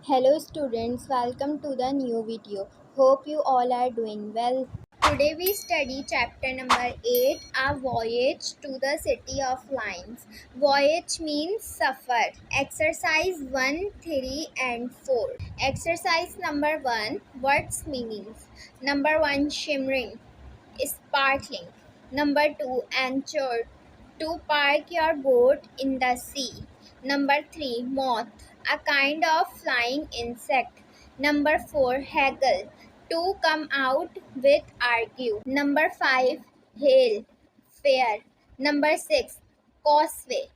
Hello students, welcome to the new video. Hope you all are doing well. Today we study chapter number 8, A Voyage to the City of Lions. Voyage means suffer. Exercise 1, 3 and 4. Exercise number 1, words meanings. Number 1, shimmering, sparkling. Number 2, anchored, to park your boat in the sea. Number 3, moth, a kind of flying insect. Number 4, haggle, to come out with argue. Number 5, hail, fair. Number 6, causeway,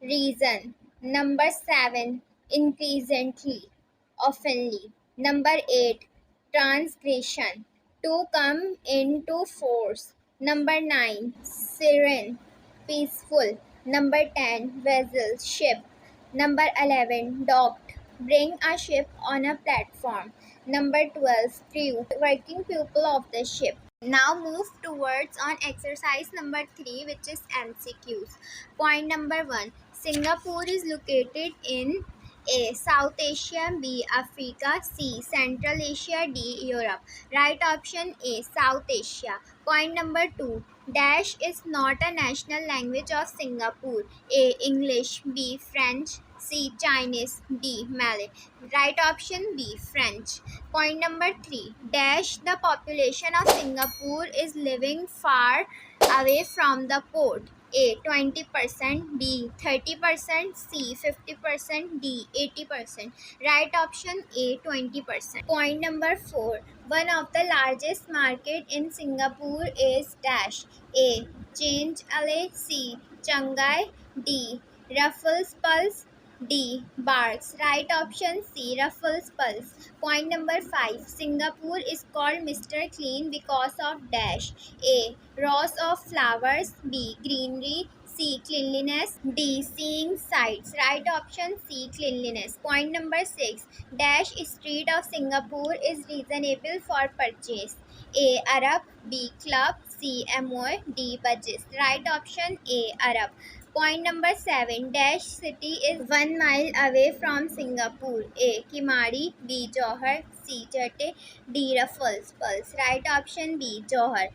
reason. Number 7, increasingly, oftenly. Number 8, transgression, to come into force. Number 9, siren, peaceful. Number 10, vessel, ship. Number 11, docked, bring a ship on a platform. Number 12, crew, working people of the ship. Now move towards on exercise number 3, which is MCQs. Point number 1. Singapore is located in A. South Asia, B. Africa, C. Central Asia, D. Europe. Right option A. South Asia. Point number 2. Dash is not a national language of Singapore. A. English, B. French, C. Chinese, D. Malay. Right option B. French. Point number 3. Dash, the population of Singapore is living far away from the port. A. 20%, B. 30%, C. 50%, D. 80%. Right option A. 20%. Point number 4. One of the largest market in Singapore is dash. A. Change Alley, C. Changai, D. Ruffles Pulse, D. Barks. Right option C. Ruffles Pulse. Point number 5. Singapore is called Mr. Clean because of dash. A. Rows of flowers, B. Greenery, C. Cleanliness, D. Seeing sights. Right option C. Cleanliness. Point number 6. Dash street of Singapore is reasonable for purchase. A. Arab, B. Club, C. Amoy, D. Budgets. Right option A. Arab. Point number 7. Dash city is 1 mile away from Singapore. A. Kimari, B. Johor, C. Jate, D. Ruffles Pulse. Right option B. Johor.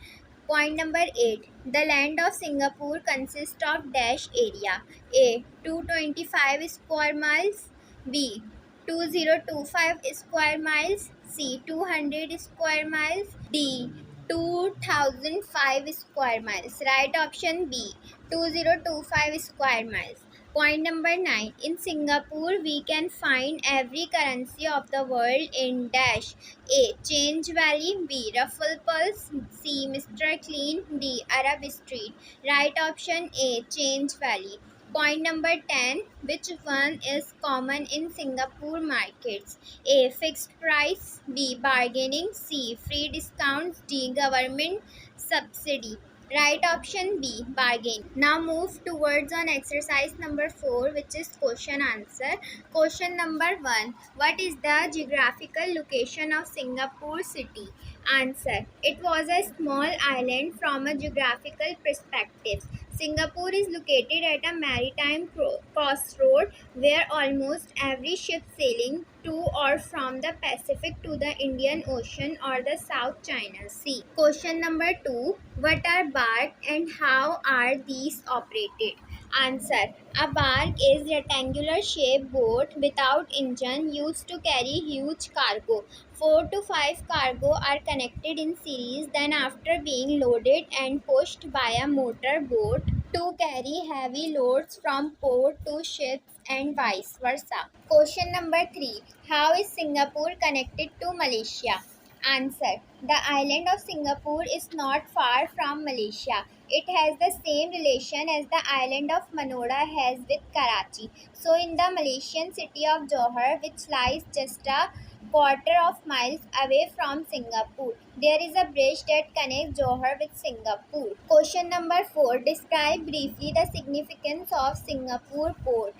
Point number 8. The land of Singapore consists of dash area. A. 225 square miles, B. 2025 square miles, C. 200 square miles, D. 2005 square miles. Right option B. 2025 square miles. Point number 9. In Singapore, we can find every currency of the world in dash. A. Change Valley, B. Ruffle Pulse, C. Mr. Clean, D. Arab Street. Right option A. Change Valley. Point number 10. Which one is common in Singapore markets? A. Fixed price, B. Bargaining, C. Free discounts, D. Government subsidy. Right option B. Bargain. Now move towards on exercise number 4, which is question answer. Question number 1. What is the geographical location of Singapore city? Answer. It was a small island from a geographical perspective. Singapore is located at a maritime crossroad where almost every ship sailing to or from the Pacific to the Indian Ocean or the South China Sea. Question number 2. What are bark and how are these operated? Answer. A bark is rectangular shaped boat without engine used to carry huge cargo. 4 to 5 cargo are connected in series, then after being loaded and pushed by a motor boat to carry heavy loads from port to ships and vice versa. Question number 3. How is Singapore connected to Malaysia? Answer. The island of Singapore is not far from Malaysia. It has the same relation as the island of Manoda has with Karachi. So in the Malaysian city of Johor, which lies just a quarter of miles away from Singapore, there is a bridge that connects Johor with Singapore. Question number 4. Describe briefly the significance of Singapore port.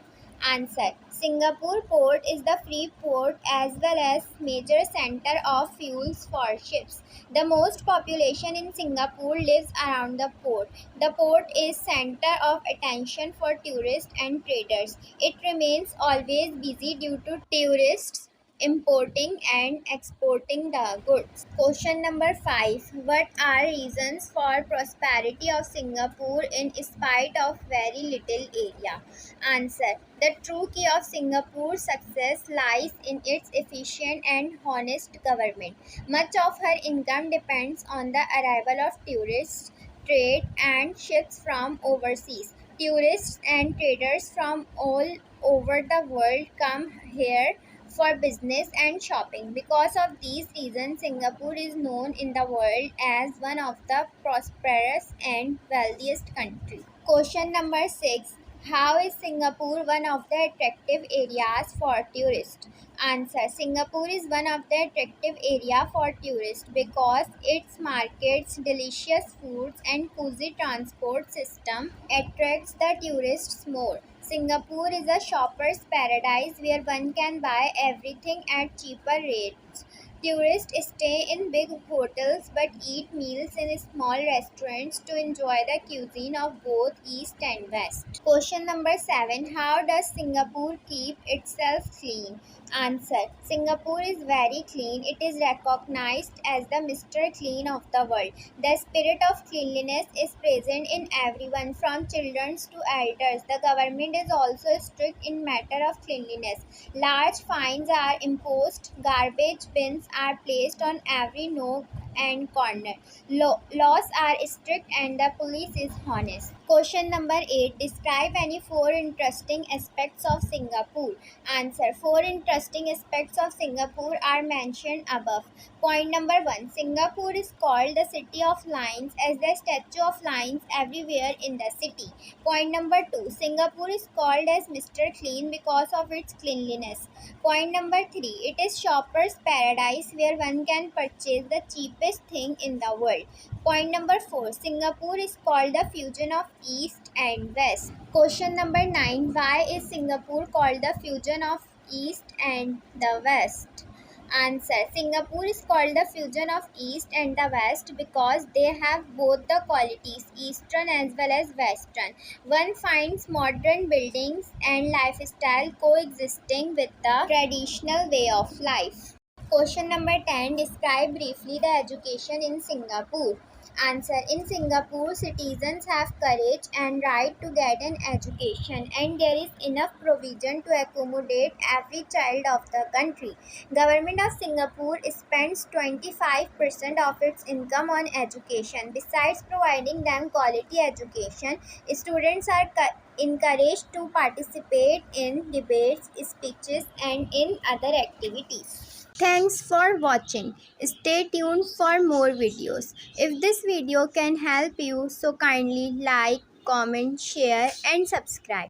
Answer. Singapore port is the free port as well as major center of fuels for ships. The most population in Singapore lives around the port. The port is center of attention for tourists and traders. It remains always busy due to tourists importing and exporting the goods. Question number 5. What are reasons for prosperity of Singapore in spite of very little area? Answer. The true key of Singapore's success lies in its efficient and honest government. Much of her income depends on the arrival of tourists, trade, and ships from overseas. Tourists and traders from all over the world come here for business and shopping. Because of these reasons, Singapore is known in the world as one of the prosperous and wealthiest countries. Question number 6. How is Singapore one of the attractive areas for tourists? Answer. Singapore is one of the attractive area for tourists because its markets, delicious foods and cozy transport system attracts the tourists more. Singapore is a shopper's paradise where one can buy everything at cheaper rates. Tourists stay in big hotels but eat meals in small restaurants to enjoy the cuisine of both East and West. Question number 7. How does Singapore keep itself clean? Answer. Singapore is very clean. It is recognized as the Mr. Clean of the world. The spirit of cleanliness is present in everyone from children to elders. The government is also strict in matter of cleanliness. Large fines are imposed, garbage bins are placed on every nook and corner. Laws are strict and the police is honest. Question number 8. Describe any 4 interesting aspects of Singapore. Answer. 4 interesting aspects of Singapore are mentioned above. Point number 1. Singapore is called the City of Lions as the statue of lions everywhere in the city. Point number 2. Singapore is called as Mr. Clean because of its cleanliness. Point number 3. It is shopper's paradise where one can purchase the cheapest thing in the world. Point number 4. Singapore is called the fusion of East and West. Question number 9. Why is Singapore called the fusion of East and the West? Answer. Singapore is called the fusion of East and the West because they have both the qualities, Eastern as well as Western. One finds modern buildings and lifestyle coexisting with the traditional way of life. Question number 10. Describe briefly the education in Singapore. Answer. In Singapore, citizens have courage and right to get an education and there is enough provision to accommodate every child of the country. Government of Singapore spends 25% of its income on education. Besides providing them quality education, students are encouraged to participate in debates, speeches and in other activities. Thanks for watching. Stay tuned for more videos. If this video can help you, so kindly like, comment, share and subscribe.